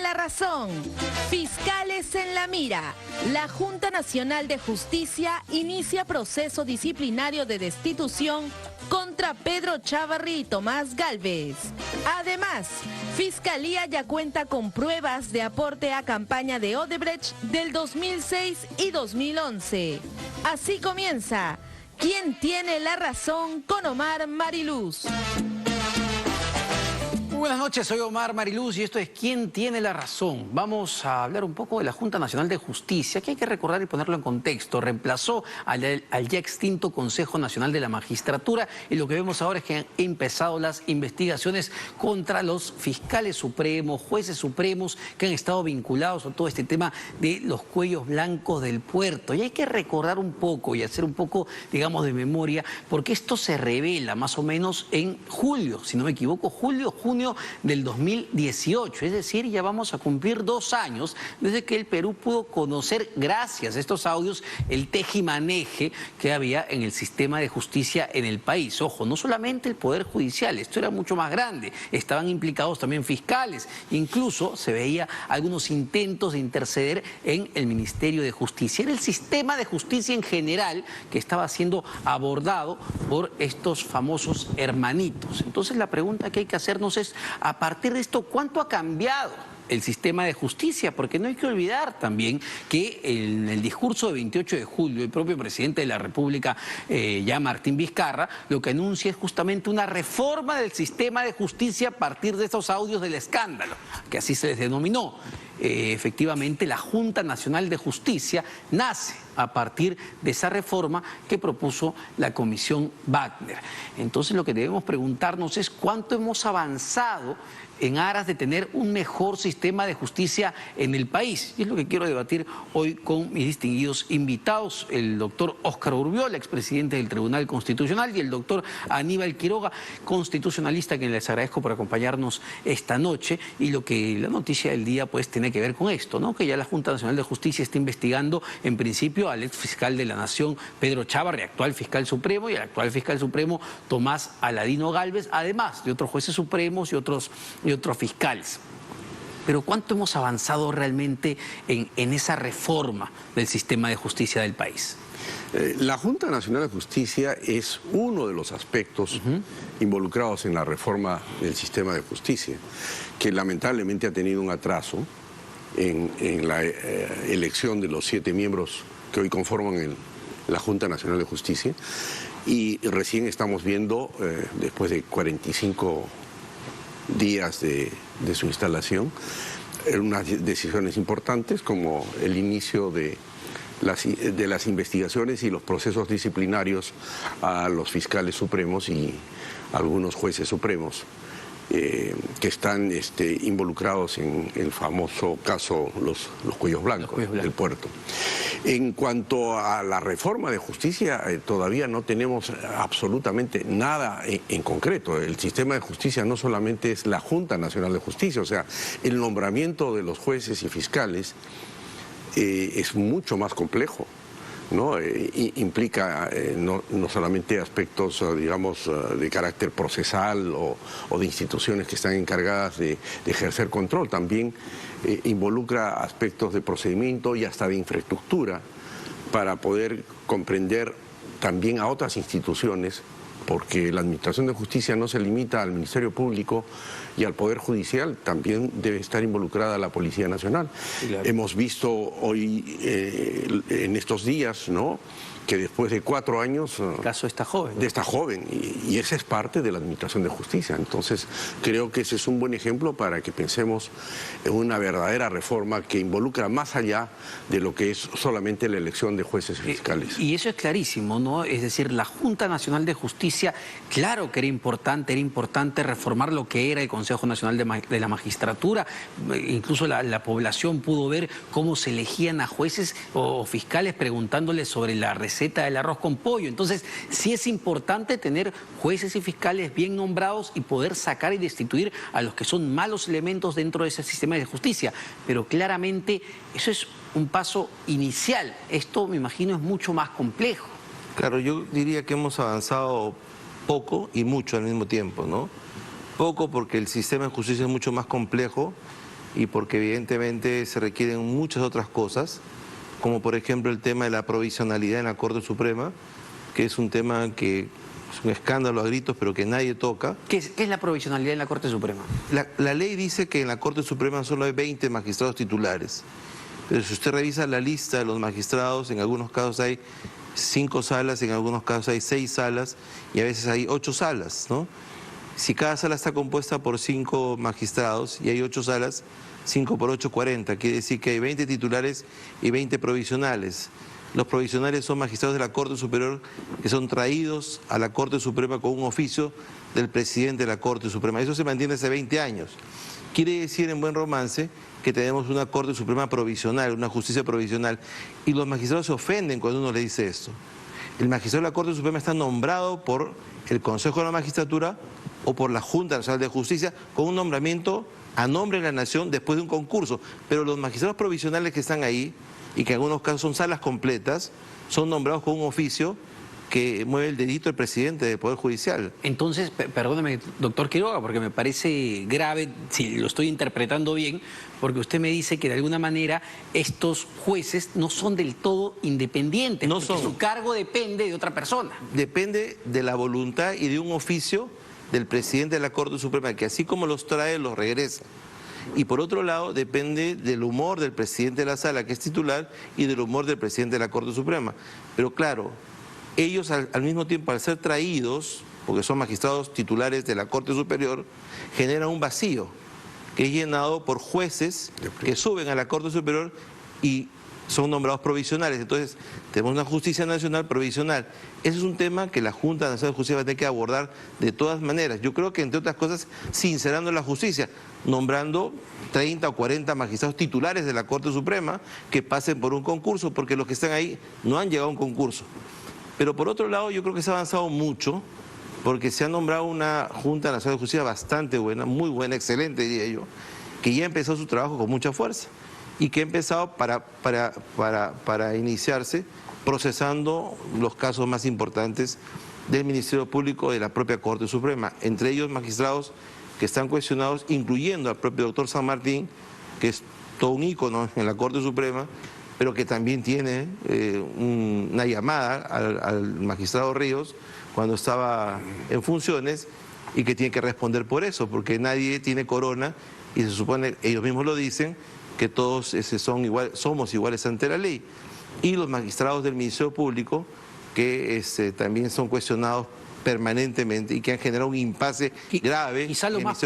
la razón. Fiscales en la mira. La Junta Nacional de Justicia inicia proceso disciplinario de destitución contra Pedro Chávarri y Tomás Gálvez. Además, Fiscalía ya cuenta con pruebas de aporte a campaña de Odebrecht del 2006 y 2011. Así comienza ¿Quién tiene la razón? Con Omar Mariluz. Buenas noches, soy Omar Mariluz y esto es ¿Quién tiene la razón? Vamos a hablar un poco de la Junta Nacional de Justicia, que hay que recordar y ponerlo en contexto. Reemplazó al ya extinto Consejo Nacional de la Magistratura y lo que vemos ahora es que han empezado las investigaciones contra los fiscales supremos, jueces supremos que han estado vinculados a todo este tema de los cuellos blancos del puerto. Y hay que recordar un poco y hacer un poco, digamos, de memoria, porque esto se revela más o menos en julio, si no me equivoco, junio del 2018, es decir, ya vamos a cumplir 2 años desde que el Perú pudo conocer, gracias a estos audios, el tejimaneje que había en el sistema de justicia en el país. Ojo, no solamente el Poder Judicial, esto era mucho más grande, estaban implicados también fiscales, incluso se veía algunos intentos de interceder en el Ministerio de Justicia. Era el sistema de justicia en general que estaba siendo abordado por estos famosos hermanitos. Entonces la pregunta que hay que hacernos es, a partir de esto, ¿cuánto ha cambiado el sistema de justicia? Porque no hay que olvidar también que en el discurso de 28 de julio, el propio presidente de la República, ya Martín Vizcarra, lo que anuncia es justamente una reforma del sistema de justicia a partir de estos audios del escándalo, que así se les denominó. Efectivamente, la Junta Nacional de Justicia nace a partir de esa reforma que propuso la Comisión Wagner. Entonces, lo que debemos preguntarnos es cuánto hemos avanzado en aras de tener un mejor sistema de justicia en el país. Y es lo que quiero debatir hoy con mis distinguidos invitados, el doctor Óscar Urbiol, expresidente del Tribunal Constitucional, y el doctor Aníbal Quiroga, constitucionalista, a quien les agradezco por acompañarnos esta noche. Y lo que la noticia del día pues tiene que ver con esto, ¿no? Que ya la Junta Nacional de Justicia está investigando en principio al ex fiscal de la Nación, Pedro Chávarri, actual fiscal supremo, y al actual fiscal supremo, Tomás Aladino Gálvez, además de otros jueces supremos y otros fiscales. Pero ¿cuánto hemos avanzado realmente en esa reforma del sistema de justicia del país? La Junta Nacional de Justicia es uno de los aspectos involucrados en la reforma del sistema de justicia, que lamentablemente ha tenido un atraso en la elección de los 7 miembros que hoy conforman la Junta Nacional de Justicia, y recién estamos viendo, después de 45 días de su instalación, unas decisiones importantes como el inicio de las investigaciones y los procesos disciplinarios a los fiscales supremos y algunos jueces supremos que están involucrados en el famoso caso los cuellos blancos del puerto. En cuanto a la reforma de justicia, todavía no tenemos absolutamente nada en concreto. El sistema de justicia no solamente es la Junta Nacional de Justicia, o sea, el nombramiento de los jueces y fiscales es mucho más complejo, ¿no? Implica no solamente aspectos, digamos, de carácter procesal o de instituciones que están encargadas de ejercer control, también involucra aspectos de procedimiento y hasta de infraestructura para poder comprender también a otras instituciones, porque la Administración de Justicia no se limita al Ministerio Público y al Poder Judicial, también debe estar involucrada la Policía Nacional. Claro. Hemos visto hoy, en estos días, ¿no?, que después de 4 años... El caso de esta joven. De esta joven, y esa es parte de la Administración de Justicia. Entonces, creo que ese es un buen ejemplo para que pensemos en una verdadera reforma que involucra más allá de lo que es solamente la elección de jueces y fiscales. Y eso es clarísimo, ¿no? Es decir, la Junta Nacional de Justicia, claro que era importante reformar lo que era el Consejo Nacional de la Magistratura. Incluso la población pudo ver cómo se elegían a jueces o fiscales preguntándoles sobre la receta del arroz con pollo. Entonces, sí es importante tener jueces y fiscales bien nombrados y poder sacar y destituir a los que son malos elementos dentro de ese sistema de justicia. Pero claramente eso es un paso inicial. Esto, me imagino, es mucho más complejo. Claro, yo diría que hemos avanzado poco y mucho al mismo tiempo, ¿no? Poco porque el sistema de justicia es mucho más complejo y porque evidentemente se requieren muchas otras cosas, como por ejemplo el tema de la provisionalidad en la Corte Suprema, que es un tema que es un escándalo a gritos, pero que nadie toca. ¿Qué es la provisionalidad en la Corte Suprema? La ley dice que en la Corte Suprema solo hay 20 magistrados titulares, pero si usted revisa la lista de los magistrados, en algunos casos hay 5 salas, en algunos casos hay 6 salas y a veces hay 8 salas, ¿no? Si cada sala está compuesta por 5 magistrados y hay 8 salas, 5 por 8, 40. Quiere decir que hay 20 titulares y 20 provisionales. Los provisionales son magistrados de la Corte Superior que son traídos a la Corte Suprema con un oficio del presidente de la Corte Suprema. Eso se mantiene hace 20 años. Quiere decir, en buen romance, que tenemos una Corte Suprema provisional, una justicia provisional. Y los magistrados se ofenden cuando uno le dice esto. El magistrado de la Corte Suprema está nombrado por el Consejo de la Magistratura o por la Junta Nacional de Justicia con un nombramiento a nombre de la Nación después de un concurso. Pero los magistrados provisionales que están ahí, y que en algunos casos son salas completas, son nombrados con un oficio que mueve el dedito del presidente del Poder Judicial. Entonces, perdóneme, doctor Quiroga, porque me parece grave, si lo estoy interpretando bien, porque usted me dice que de alguna manera estos jueces no son del todo independientes, No porque son. su cargo depende de otra persona. Depende de la voluntad y de un oficio del presidente de la Corte Suprema, que así como los trae, los regresa. Y por otro lado, depende del humor del presidente de la sala, que es titular, y del humor del presidente de la Corte Suprema. Pero claro, ellos al mismo tiempo, al ser traídos, porque son magistrados titulares de la Corte Superior, generan un vacío, que es llenado por jueces que suben a la Corte Superior y son nombrados provisionales. Entonces, tenemos una justicia nacional provisional. Ese es un tema que la Junta Nacional de Justicia va a tener que abordar de todas maneras. Yo creo que, entre otras cosas, sincerando la justicia, nombrando 30 o 40 magistrados titulares de la Corte Suprema que pasen por un concurso, porque los que están ahí no han llegado a un concurso. Pero por otro lado, yo creo que se ha avanzado mucho, porque se ha nombrado una Junta Nacional de Justicia bastante buena, muy buena, excelente, diría yo, que ya empezó su trabajo con mucha fuerza y que ha empezado para iniciarse procesando los casos más importantes del Ministerio Público de la propia Corte Suprema, entre ellos magistrados que están cuestionados, incluyendo al propio doctor San Martín, que es todo un ícono en la Corte Suprema, pero que también tiene una llamada al magistrado Ríos cuando estaba en funciones y que tiene que responder por eso, porque nadie tiene corona y se supone, ellos mismos lo dicen, que todos somos iguales ante la ley. Y los magistrados del Ministerio Público que también son cuestionados permanentemente y que han generado un impasse grave. Quizá los más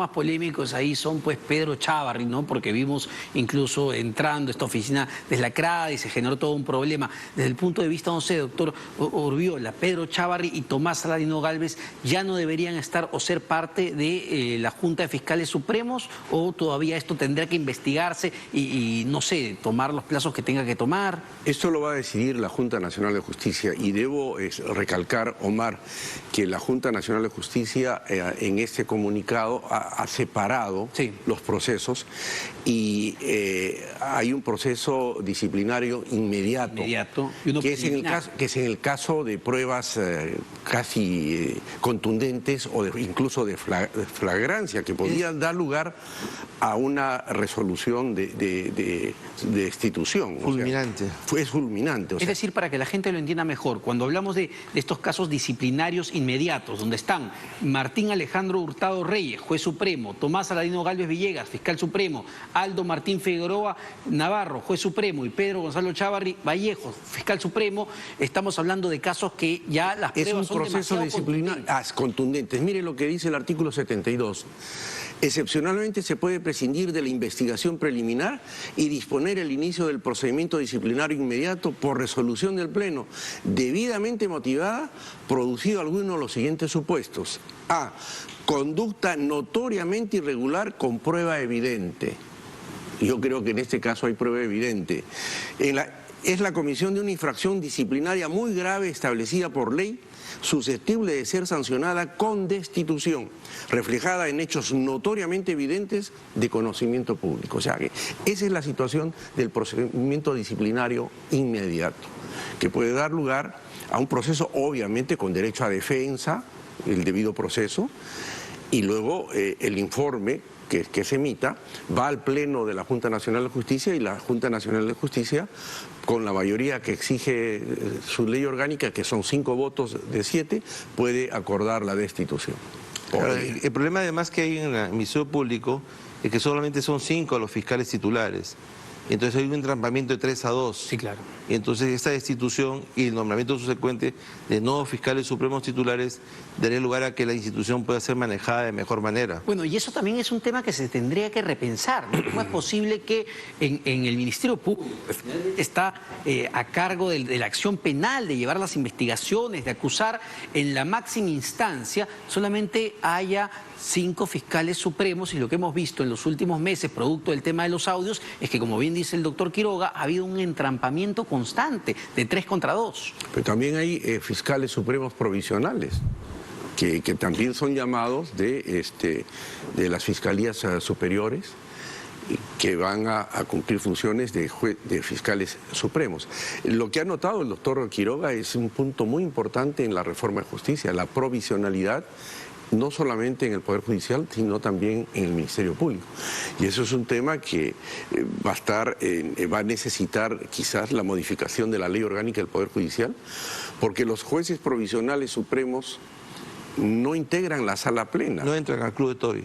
polémicos ahí son pues Pedro Chávarri, ¿no? Porque vimos incluso entrando esta oficina deslacrada y se generó todo un problema. Desde el punto de vista, no sé, doctor Urbiola, Pedro Chávarri y Tomás Saladino Gálvez ya no deberían estar o ser parte de la Junta de Fiscales Supremos, o todavía esto tendrá que investigarse y no sé, tomar los plazos que tenga que tomar. Esto lo va a decidir la Junta Nacional de Justicia y debo recalcar, Omar, que la Junta Nacional de Justicia en este comunicado ha separado los procesos y hay un proceso disciplinario inmediato que es en el caso de pruebas casi contundentes o incluso de flagrancia que podrían dar lugar a una resolución de destitución. Fulminante. Es fulminante. Es decir, para que la gente lo entienda mejor, cuando hablamos de estos casos disciplinarios inmediatos, donde están Martín Alejandro Hurtado Reyes, juez supremo, Tomás Saladino Gálvez Villegas, fiscal supremo, Aldo Martín Figueroa Navarro, juez supremo, y Pedro Gonzalo Chávarri Vallejo, fiscal supremo, estamos hablando de casos que ya las pruebas son proceso disciplinario contundentes. Mire lo que dice el artículo 72. Excepcionalmente se puede prescindir de la investigación preliminar y disponer el inicio del procedimiento disciplinario inmediato por resolución del Pleno, debidamente motivada, producido alguno de los siguientes supuestos. A. Conducta notoriamente irregular con prueba evidente. Yo creo que en este caso hay prueba evidente. Es la comisión de una infracción disciplinaria muy grave establecida por ley, susceptible de ser sancionada con destitución, reflejada en hechos notoriamente evidentes de conocimiento público. O sea que esa es la situación del procedimiento disciplinario inmediato, que puede dar lugar a un proceso obviamente con derecho a defensa, el debido proceso, y luego el informe que se emita, va al Pleno de la Junta Nacional de Justicia y la Junta Nacional de Justicia, con la mayoría que exige su ley orgánica, que son 5 votos de 7, puede acordar la destitución. Claro, el problema además que hay en el Ministerio Público es que solamente son 5 los fiscales titulares. Entonces hay un entrampamiento de 3-2. Sí, claro. Y entonces esta destitución y el nombramiento subsecuente de nuevos fiscales supremos titulares daría lugar a que la institución pueda ser manejada de mejor manera. Bueno, y eso también es un tema que se tendría que repensar, ¿no? ¿Cómo es posible que en el Ministerio Público, que finalmente está a cargo de la acción penal, de llevar las investigaciones, de acusar en la máxima instancia, solamente haya 5 fiscales supremos? Y lo que hemos visto en los últimos meses, producto del tema de los audios, es que, como bien dice el doctor Quiroga, ha habido un entrampamiento constante de 3 contra 2. Pero también hay fiscales supremos provisionales, que también son llamados de las fiscalías superiores, que van a cumplir funciones de fiscales supremos. Lo que ha notado el doctor Quiroga es un punto muy importante en la reforma de justicia, la provisionalidad, no solamente en el Poder Judicial, sino también en el Ministerio Público. Y eso es un tema que va a necesitar quizás la modificación de la ley orgánica del Poder Judicial, porque los jueces provisionales supremos no integran la sala plena. No entran al club de Toby.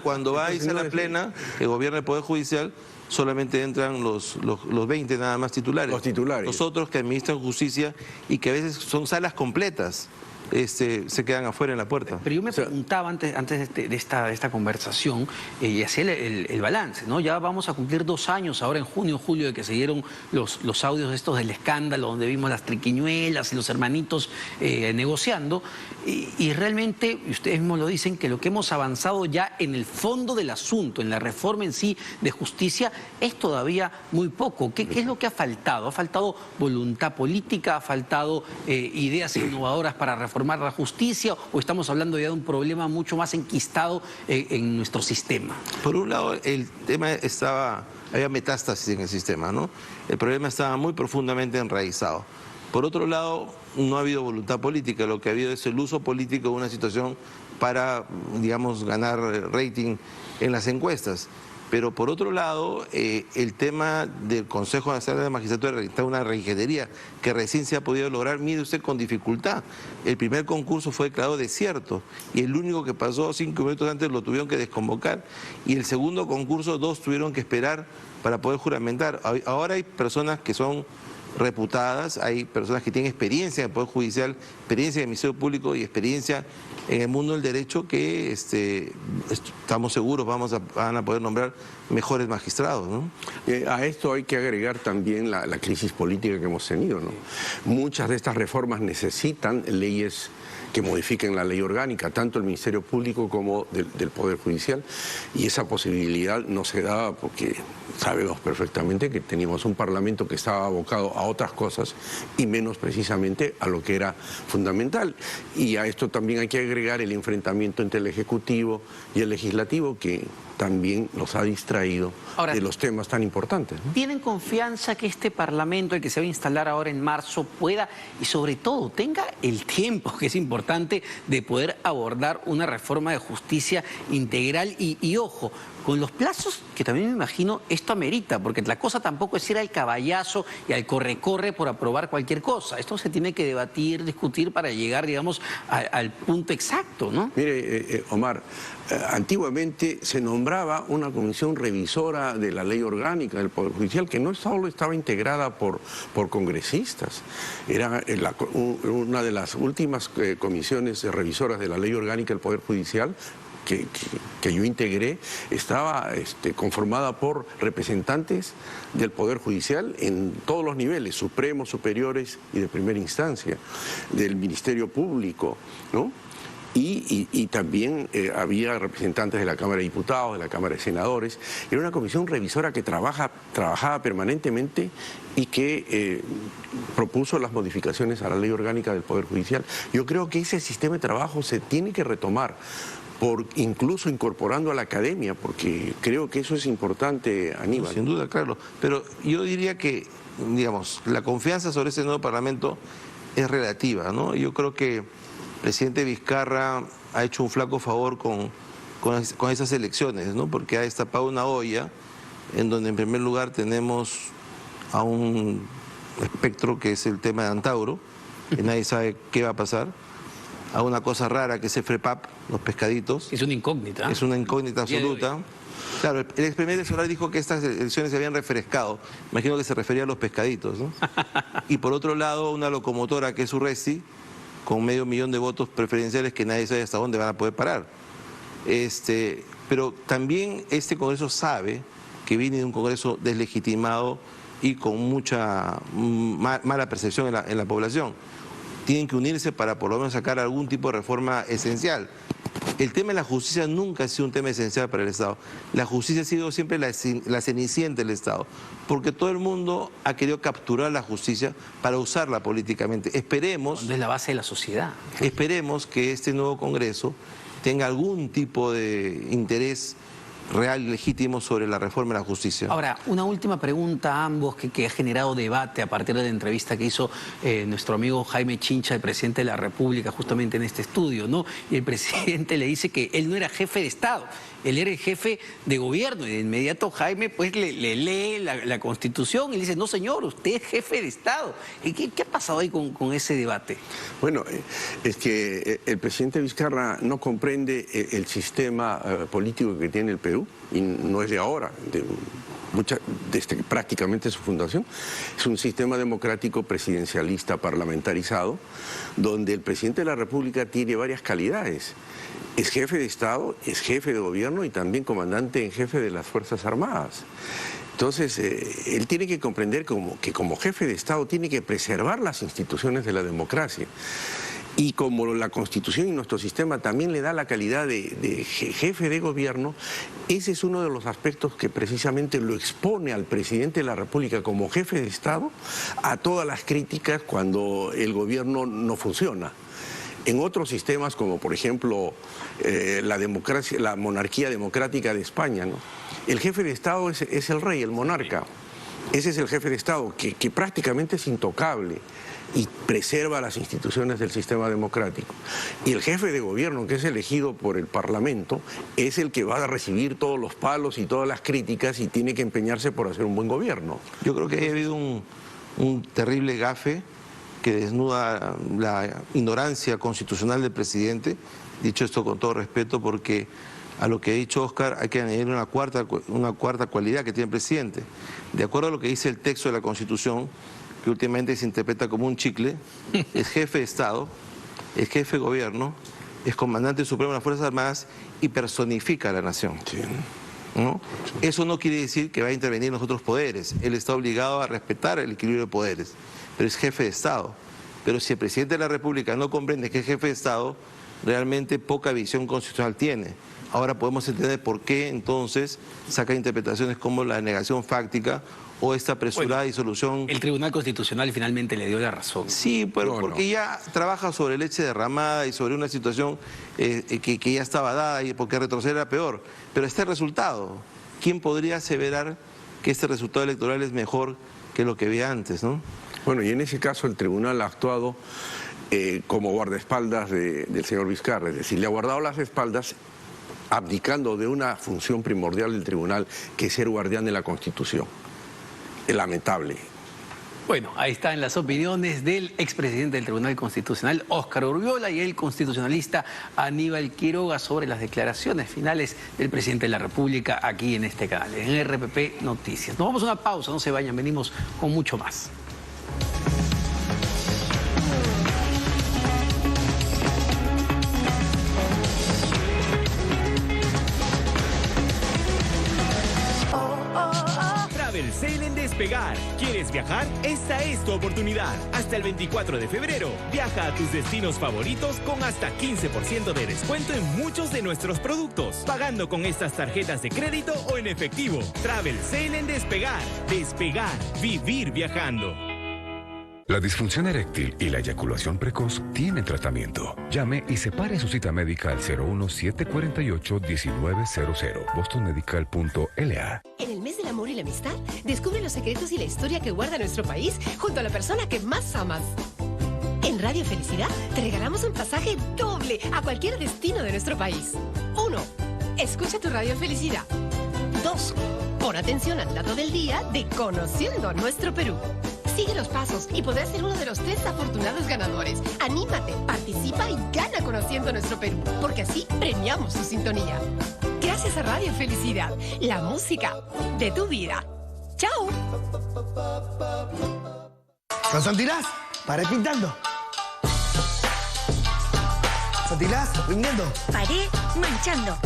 Cuando va a sala plena, que gobierna el Poder Judicial, solamente entran los 20 nada más titulares. Los titulares. Los otros que administran justicia y que a veces son salas completas. Se quedan afuera en la puerta. Pero yo me preguntaba antes de esta conversación y hacía el balance, ¿no? Ya vamos a cumplir 2 años ahora en junio, julio, de que se dieron los audios estos del escándalo, donde vimos las triquiñuelas y los hermanitos negociando, y realmente, y ustedes mismos lo dicen, que lo que hemos avanzado ya en el fondo del asunto, en la reforma en sí de justicia, es todavía muy poco. ¿Qué es lo que ha faltado? ¿Ha faltado voluntad política? ¿Ha faltado ideas innovadoras para reformar la justicia, o estamos hablando ya de un problema mucho más enquistado en nuestro sistema? Por un lado, el tema había metástasis en el sistema, ¿no? El problema estaba muy profundamente enraizado. Por otro lado, no ha habido voluntad política, lo que ha habido es el uso político de una situación para, digamos, ganar rating en las encuestas. Pero por otro lado, el tema del Consejo Nacional de la Magistratura está una reingeniería que recién se ha podido lograr, mire usted, con dificultad. El primer concurso fue declarado desierto y el único que pasó 5 minutos antes lo tuvieron que desconvocar, y el segundo concurso 2 tuvieron que esperar para poder juramentar. Ahora hay personas que son reputadas, hay personas que tienen experiencia en el Poder Judicial, experiencia en el Ministerio Público y experiencia en el mundo del derecho, que estamos seguros van a poder nombrar mejores magistrados, ¿no? A esto hay que agregar también la crisis política que hemos tenido, ¿no? Muchas de estas reformas necesitan leyes que modifiquen la ley orgánica, tanto el Ministerio Público como del Poder Judicial, y esa posibilidad no se daba porque sabemos perfectamente que teníamos un Parlamento que estaba abocado a otras cosas y menos precisamente a lo que era fundamental. Y a esto también hay que agregar el enfrentamiento entre el Ejecutivo y el Legislativo, que también nos ha distraído de los temas tan importantes, ¿no? ¿Tienen confianza que este Parlamento, el que se va a instalar ahora en marzo, pueda y sobre todo tenga el tiempo, que es importante, de poder abordar una reforma de justicia integral y ojo, con los plazos que también me imagino esto amerita, porque la cosa tampoco es ir al caballazo y al corre-corre por aprobar cualquier cosa? Esto se tiene que debatir, discutir para llegar, digamos, al punto exacto, ¿no? Mire, Omar, antiguamente se nombraba una comisión revisora de la ley orgánica del Poder Judicial, que no solo estaba integrada por congresistas, era una de las últimas comisiones revisoras de la ley orgánica del Poder Judicial que yo integré, estaba conformada por representantes del Poder Judicial en todos los niveles, supremos, superiores y de primera instancia, del Ministerio Público, ¿no? Y también había representantes de la Cámara de Diputados, de la Cámara de Senadores. Era una comisión revisora que trabajaba permanentemente y que propuso las modificaciones a la ley orgánica del Poder Judicial. Yo creo que ese sistema de trabajo se tiene que retomar, incluso incorporando a la academia, porque creo que eso es importante, Aníbal. Sin duda, Carlos. Pero yo diría que, digamos, la confianza sobre ese nuevo Parlamento es relativa, ¿no? Yo creo que el presidente Vizcarra ha hecho un flaco favor con con esas elecciones, ¿no? Porque ha destapado una olla en donde en primer lugar tenemos a un espectro que es el tema de Antauro, que nadie sabe qué va a pasar, a una cosa rara que es el FREPAP, los pescaditos. Es una incógnita. Es una incógnita absoluta. Claro, el ex primer Solar dijo que estas elecciones se habían refrescado. Imagino que se refería a los pescaditos, ¿no? Y por otro lado, una locomotora que es Urresti, con 500.000 de votos preferenciales que nadie sabe hasta dónde van a poder parar. Pero también este Congreso sabe que viene de un Congreso deslegitimado y con mucha mala percepción en la población. Tienen que unirse para por lo menos sacar algún tipo de reforma esencial. El tema de la justicia nunca ha sido un tema esencial para el Estado. La justicia ha sido siempre la cenicienta del Estado, porque todo el mundo ha querido capturar la justicia para usarla políticamente. Esperemos... Es la base de la sociedad. Esperemos que este nuevo Congreso tenga algún tipo de interés real y legítimo sobre la reforma de la justicia. Ahora, una última pregunta a ambos que ha generado debate a partir de la entrevista que hizo nuestro amigo Jaime Chincha, el presidente de la República, justamente en este estudio, ¿no? Y el presidente le dice que él no era jefe de Estado, él era el jefe de gobierno. Y de inmediato Jaime pues le lee la Constitución y le dice, no señor, usted es jefe de Estado. ¿Qué ha pasado ahí con ese debate? Bueno, es que el presidente Vizcarra no comprende el sistema político que tiene el Perú, y no es de ahora, desde prácticamente su fundación. Es un sistema democrático presidencialista parlamentarizado, donde el presidente de la República tiene varias calidades. Es jefe de Estado, es jefe de gobierno y también comandante en jefe de las Fuerzas Armadas. Entonces, él tiene que comprender que como jefe de Estado tiene que preservar las instituciones de la democracia. Y como la Constitución y nuestro sistema también le da la calidad de jefe de gobierno, ese es uno de los aspectos que precisamente lo expone al presidente de la República como jefe de Estado a todas las críticas cuando el gobierno no funciona. En otros sistemas, como por ejemplo la monarquía democrática de España, ¿no? El jefe de Estado es el rey, el monarca. Ese es el jefe de Estado, que prácticamente es intocable y preserva las instituciones del sistema democrático. Y el jefe de gobierno, que es elegido por el Parlamento, es el que va a recibir todos los palos y todas las críticas y tiene que empeñarse por hacer un buen gobierno. Yo creo que ha habido un terrible gafe que desnuda la ignorancia constitucional del presidente, dicho esto con todo respeto, porque a lo que ha dicho Oscar hay que añadir una cuarta cualidad que tiene el presidente. De acuerdo a lo que dice el texto de la Constitución, que últimamente se interpreta como un chicle, es jefe de Estado, es jefe de gobierno, es comandante supremo de las Fuerzas Armadas y personifica a la nación. Sí. ¿No? Eso no quiere decir que va a intervenir en los otros poderes. Él está obligado a respetar el equilibrio de poderes, pero es jefe de Estado. Pero si el presidente de la República no comprende que es jefe de Estado, realmente poca visión constitucional tiene. Ahora podemos entender por qué entonces saca interpretaciones como la negación fáctica o esta apresurada disolución. El Tribunal Constitucional finalmente le dio la razón. Sí, pero porque ya trabaja sobre leche derramada y sobre una situación que ya estaba dada y porque retroceder era peor. Pero este resultado, ¿quién podría aseverar que este resultado electoral es mejor que lo que había antes, ¿no? Bueno, y en ese caso el tribunal ha actuado como guardaespaldas del señor Vizcarra, es decir, le ha guardado las espaldas abdicando de una función primordial del tribunal, que es ser guardián de la Constitución. Es lamentable. Bueno, ahí están las opiniones del expresidente del Tribunal Constitucional, Óscar Urriola, y el constitucionalista Aníbal Quiroga sobre las declaraciones finales del presidente de la República aquí en este canal, en RPP Noticias. Nos vamos a una pausa, no se vayan, venimos con mucho más. Travel en Despegar. ¿Quieres viajar? Esta es tu oportunidad. Hasta el 24 de febrero, viaja a tus destinos favoritos con hasta 15% de descuento en muchos de nuestros productos, pagando con estas tarjetas de crédito o en efectivo. Travel en Despegar. Despegar. Vivir viajando. La disfunción eréctil y la eyaculación precoz tienen tratamiento. Llame y separe su cita médica al 01748-1900, bostonmedical.la. En el mes del amor y la amistad, descubre los secretos y la historia que guarda nuestro país junto a la persona que más amas. En Radio Felicidad te regalamos un pasaje doble a cualquier destino de nuestro país. 1. escucha tu Radio Felicidad. 2. Pon atención al dato del día de Conociendo a Nuestro Perú. Sigue los pasos y podrás ser uno de los 3 afortunados ganadores. Anímate, participa y gana Conociendo a Nuestro Perú, porque así premiamos su sintonía. Gracias a Radio Felicidad, la música de tu vida. ¡Chao! Con Santilás, paré pintando. Santilás, rindiendo. Paré manchando.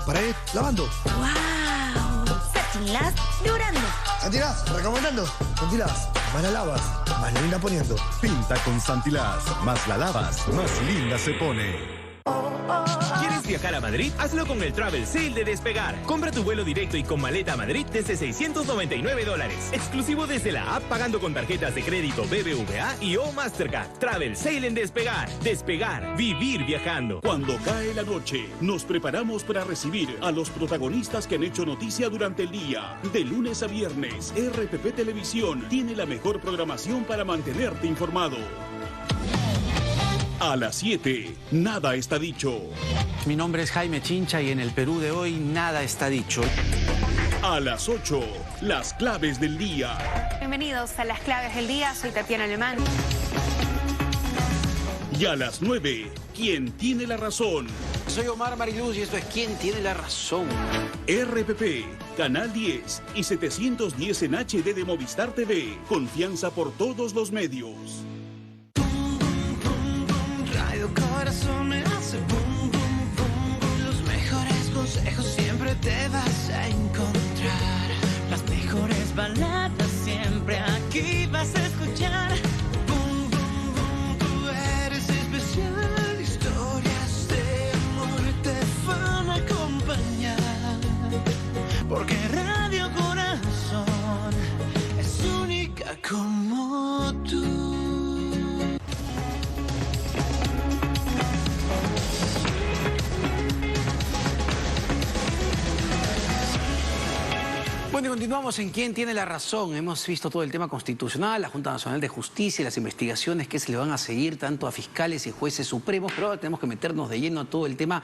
Paré lavando. ¡Wow! Santilás dorando. Santilás, recomendando. Santilás, más la lavas, más la linda poniendo. Pinta con Santilás, más la lavas, más linda se pone. ¿Quieres viajar a Madrid? Hazlo con el Travel Sale de Despegar. Compra tu vuelo directo y con maleta a Madrid desde $699. Exclusivo desde la app, pagando con tarjetas de crédito BBVA y o Mastercard. Travel Sale en Despegar. Despegar. Vivir viajando. Cuando cae la noche, nos preparamos para recibir a los protagonistas que han hecho noticia durante el día. De lunes a viernes, RPP Televisión tiene la mejor programación para mantenerte informado. A las 7, nada está dicho. Mi nombre es Jaime Chincha y en el Perú de hoy nada está dicho. A las 8, las claves del día. Bienvenidos a las claves del día, soy Tatiana Alemán. Y a las 9, ¿quién tiene la razón? Soy Omar Mariluz y esto es ¿Quién tiene la razón? RPP, Canal 10 y 710 en HD de Movistar TV. Confianza por todos los medios. Radio Corazón me hace boom, boom, boom. Los mejores consejos siempre te vas a encontrar. Las mejores baladas siempre aquí vas a escuchar. Boom, boom, boom, tú eres especial. Historias de amor te van a acompañar. Porque Radio Corazón es única como tú. Bueno, continuamos en ¿Quién tiene la razón? Hemos visto todo el tema constitucional, la Junta Nacional de Justicia, las investigaciones que se le van a seguir tanto a fiscales y jueces supremos, pero ahora tenemos que meternos de lleno a todo el tema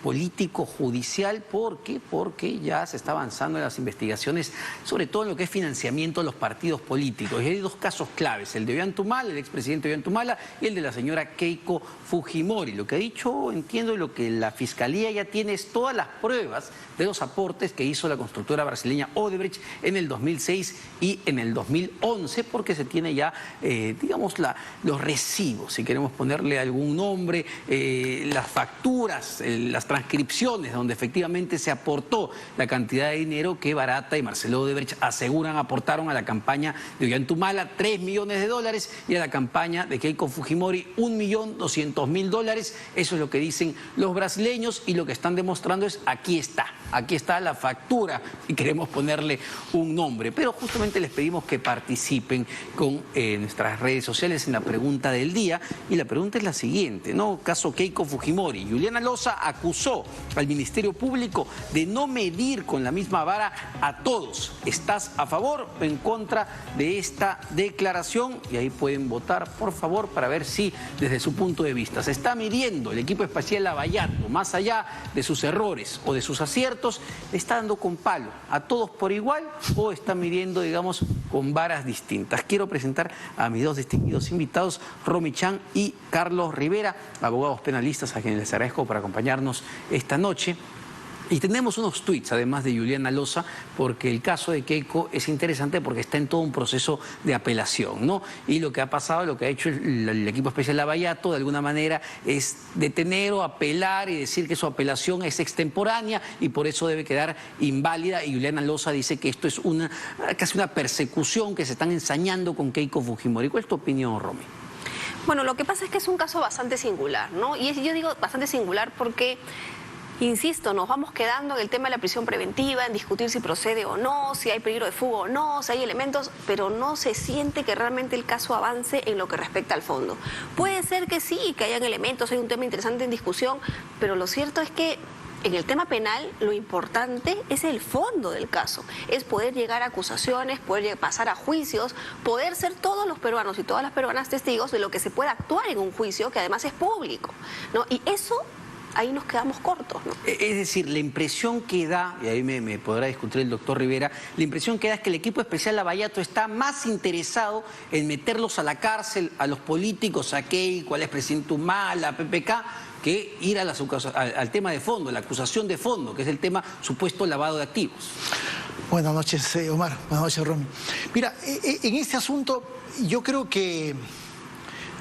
político-judicial. ¿Por qué? Porque ya se está avanzando en las investigaciones, sobre todo en lo que es financiamiento de los partidos políticos. Y hay 2 casos claves, el de Ollantumala, el expresidente Ollantumala, y el de la señora Keiko Fujimori. Lo que ha dicho, entiendo, y lo que la Fiscalía ya tiene es todas las pruebas de los aportes que hizo la constructora brasileña Odebrecht en el 2006 y en el 2011, porque se tiene ya, digamos, los recibos, si queremos ponerle algún nombre, las facturas, las transcripciones, donde efectivamente se aportó la cantidad de dinero que Barata y Marcelo Odebrecht aseguran aportaron a la campaña de Ollantumala, $3 millones, y a la campaña de Keiko Fujimori, $1.200.000. Eso es lo que dicen los brasileños, y lo que están demostrando es aquí está la factura, y queremos ponerle un nombre. Pero justamente les pedimos que participen con nuestras redes sociales en la pregunta del día, y la pregunta es la siguiente, ¿no? Caso Keiko Fujimori. Juliana Loza acusó al Ministerio Público de no medir con la misma vara a todos. ¿Estás a favor o en contra de esta declaración? Y ahí pueden votar, por favor, para ver si desde su punto de vista se está midiendo el equipo espacial Lavallato, más allá de sus errores o de sus aciertos, le está dando con palo a todos por igual, o está midiendo, digamos, con varas distintas. Quiero presentar a mis 2 distinguidos invitados, Romy Chan y Carlos Rivera, abogados penalistas, a quienes les agradezco por acompañarnos esta noche. Y tenemos unos tweets, además de Juliana Loza, porque el caso de Keiko es interesante porque está en todo un proceso de apelación, ¿no? Y lo que ha pasado, lo que ha hecho el equipo especial Lavallato, de alguna manera, es detener o apelar y decir que su apelación es extemporánea y por eso debe quedar inválida. Y Juliana Loza dice que esto es casi una persecución que se están ensañando con Keiko Fujimori. ¿Cuál es tu opinión, Romy? Bueno, lo que pasa es que es un caso bastante singular, ¿no? Y yo digo bastante singular porque, insisto, nos vamos quedando en el tema de la prisión preventiva, en discutir si procede o no, si hay peligro de fuga o no, si hay elementos, pero no se siente que realmente el caso avance en lo que respecta al fondo. Puede ser que sí, que hayan elementos, hay un tema interesante en discusión, pero lo cierto es que en el tema penal lo importante es el fondo del caso, es poder llegar a acusaciones, poder pasar a juicios, poder ser todos los peruanos y todas las peruanas testigos de lo que se pueda actuar en un juicio que además es público, ¿no? Y eso ahí nos quedamos cortos, ¿no? Es decir, la impresión que da, y ahí me podrá discutir el doctor Rivera, la impresión que da es que el equipo especial Lavallato está más interesado en meterlos a la cárcel, a los políticos, a Keiko, al expresidente Humala, a PPK, que ir al tema de fondo, la acusación de fondo, que es el tema supuesto lavado de activos. Buenas noches, Omar. Buenas noches, Romy. Mira, en este asunto yo creo que,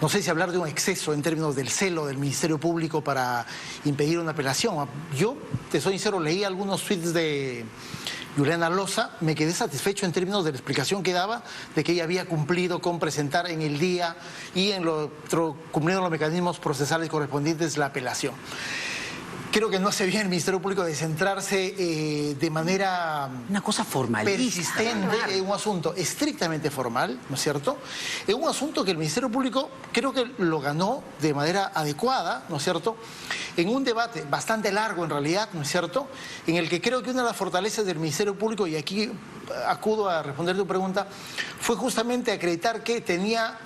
no sé si hablar de un exceso en términos del celo del Ministerio Público para impedir una apelación. Yo, te soy sincero, leí algunos tweets de Juliana Loza, me quedé satisfecho en términos de la explicación que daba de que ella había cumplido con presentar en el día y cumpliendo los mecanismos procesales correspondientes la apelación. Creo que no hace bien el Ministerio Público de centrarse de manera... Una cosa formalista. Persistente en un asunto estrictamente formal, ¿no es cierto? En un asunto que el Ministerio Público creo que lo ganó de manera adecuada, ¿no es cierto? En un debate bastante largo en realidad, ¿no es cierto? En el que creo que una de las fortalezas del Ministerio Público, y aquí acudo a responder tu pregunta, fue justamente acreditar que tenía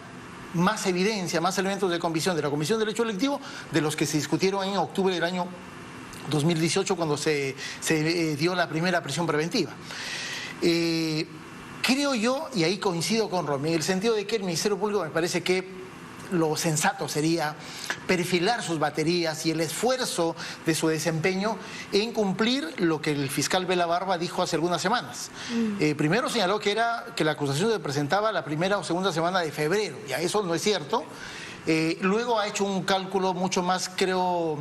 más evidencia, más elementos de convicción de la Comisión de Derecho Electivo de los que se discutieron en octubre del año 2018 cuando se dio la primera prisión preventiva. Creo yo, y ahí coincido con Romy, en el sentido de que el Ministerio Público me parece que lo sensato sería perfilar sus baterías y el esfuerzo de su desempeño en cumplir lo que el fiscal Vela Barba dijo hace algunas semanas. Primero señaló que la acusación se presentaba la primera o segunda semana de febrero, y eso no es cierto. Luego ha hecho un cálculo mucho más, creo,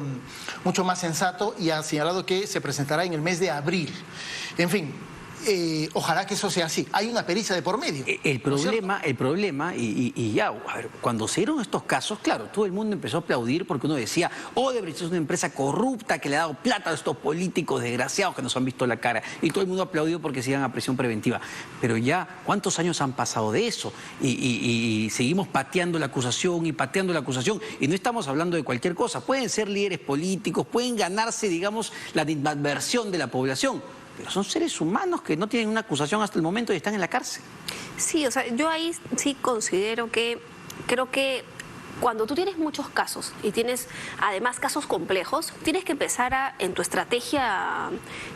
mucho más sensato y ha señalado que se presentará en el mes de abril. En fin, ojalá que eso sea así. Hay una pericia de por medio. El problema, y ya, a ver, cuando se dieron estos casos, claro, todo el mundo empezó a aplaudir porque uno decía, Odebrecht es una empresa corrupta que le ha dado plata a estos políticos desgraciados que nos han visto la cara. Y todo el mundo aplaudió porque se iban a prisión preventiva. Pero ya, ¿cuántos años han pasado de eso? Y seguimos pateando la acusación y pateando la acusación. Y no estamos hablando de cualquier cosa. Pueden ser líderes políticos, pueden ganarse, digamos, la animadversión de la población. Pero son seres humanos que no tienen una acusación hasta el momento y están en la cárcel. Sí, o sea, yo ahí sí considero que, creo que cuando tú tienes muchos casos y tienes además casos complejos, tienes que empezar en tu estrategia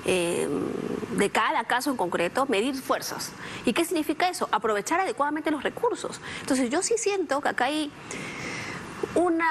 de cada caso en concreto, medir fuerzas. ¿Y qué significa eso? Aprovechar adecuadamente los recursos. Entonces yo sí siento que acá hay un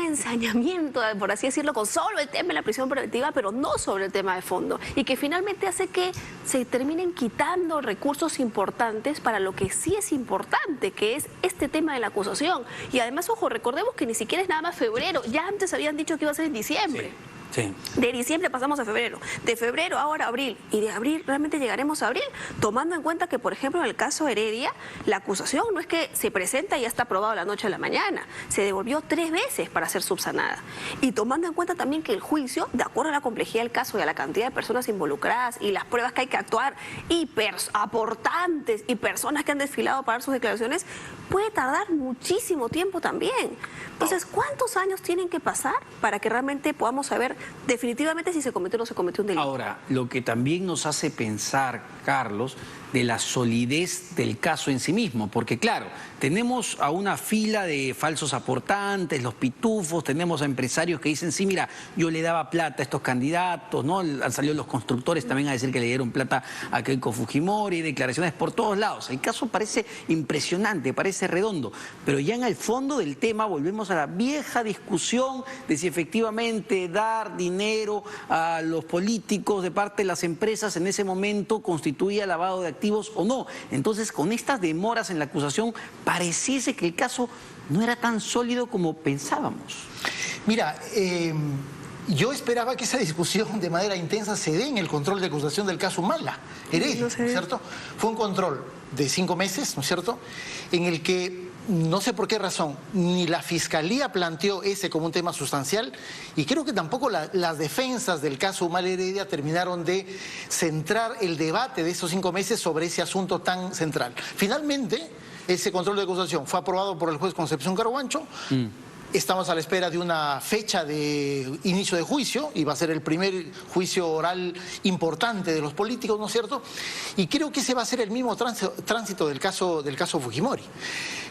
ensañamiento, por así decirlo, con solo el tema de la prisión preventiva, pero no sobre el tema de fondo, y que finalmente hace que se terminen quitando recursos importantes para lo que sí es importante, que es este tema de la acusación. Y además, ojo, recordemos que ni siquiera es nada más febrero, ya antes habían dicho que iba a ser en diciembre. Sí. De diciembre pasamos a febrero, de febrero ahora a abril, y de abril realmente llegaremos a abril, tomando en cuenta que, por ejemplo, en el caso Heredia, la acusación no es que se presenta y ya está aprobado la noche a la mañana, se devolvió 3 veces para ser subsanada. Y tomando en cuenta también que el juicio, de acuerdo a la complejidad del caso y a la cantidad de personas involucradas y las pruebas que hay que actuar, y aportantes y personas que han desfilado para dar sus declaraciones, puede tardar muchísimo tiempo también. Entonces, ¿cuántos años tienen que pasar para que realmente podamos saber definitivamente si se cometió o no se cometió un delito? Ahora, lo que también nos hace pensar, Carlos, de la solidez del caso en sí mismo, porque claro, tenemos a una fila de falsos aportantes, los pitufos, tenemos a empresarios que dicen, sí, mira, yo le daba plata a estos candidatos, ¿no? Han salido los constructores también a decir que le dieron plata a Keiko Fujimori, declaraciones por todos lados. El caso parece impresionante, parece redondo, pero ya en el fondo del tema volvemos a la vieja discusión de si efectivamente dar dinero a los políticos de parte de las empresas en ese momento constituía lavado de activos o no. Entonces, con estas demoras en la acusación, pareciese que el caso no era tan sólido como pensábamos. Mira, yo esperaba que esa discusión de manera intensa se dé en el control de acusación del caso Humala, Heredia, ¿no es cierto? Fue un control de 5 meses, ¿no es cierto?, en el que no sé por qué razón, ni la Fiscalía planteó ese como un tema sustancial, y creo que tampoco las defensas del caso Humala Heredia terminaron de centrar el debate de esos 5 meses sobre ese asunto tan central. Finalmente, ese control de acusación fue aprobado por el juez Concepción Carhuancho, Estamos a la espera de una fecha de inicio de juicio y va a ser el primer juicio oral importante de los políticos, ¿no es cierto? Y creo que ese va a ser el mismo tránsito del caso Fujimori.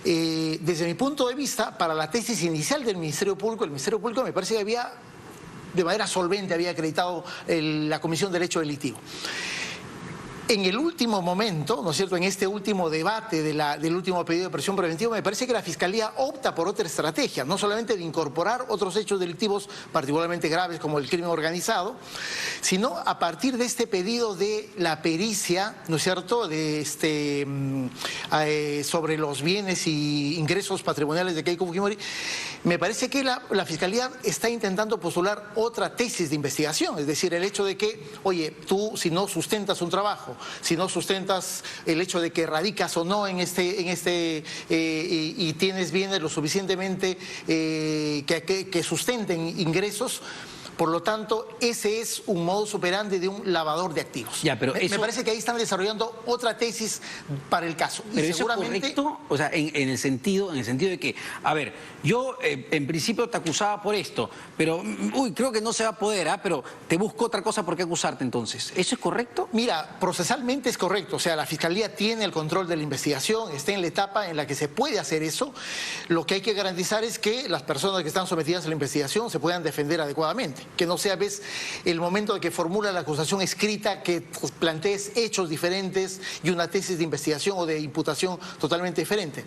Desde mi punto de vista, para la tesis inicial del Ministerio Público, el Ministerio Público me parece que había, de manera solvente, había acreditado la comisión del hecho delictivo. En el último momento, ¿no es cierto?, en este último debate del último pedido de prisión preventiva, me parece que la Fiscalía opta por otra estrategia, no solamente de incorporar otros hechos delictivos particularmente graves como el crimen organizado, sino a partir de este pedido de la pericia, ¿no es cierto?, sobre los bienes y ingresos patrimoniales de Keiko Fujimori. Me parece que la Fiscalía está intentando postular otra tesis de investigación, es decir, el hecho de que, oye, tú si no sustentas un trabajo, si no sustentas el hecho de que radicas o no y tienes bienes lo suficientemente que sustenten ingresos, por lo tanto, ese es un modus operandi de un lavador de activos. Ya, pero me parece que ahí están desarrollando otra tesis para el caso. Pero y eso seguramente... es correcto, o sea, en el sentido de que, a ver, yo en principio te acusaba por esto, pero, creo que no se va a poder, pero te busco otra cosa por qué acusarte entonces. ¿Eso es correcto? Mira, procesalmente es correcto, o sea, la Fiscalía tiene el control de la investigación, está en la etapa en la que se puede hacer eso. Lo que hay que garantizar es que las personas que están sometidas a la investigación se puedan defender adecuadamente, que no sea, ves, el momento de que formula la acusación escrita, que plantees hechos diferentes y una tesis de investigación o de imputación totalmente diferente.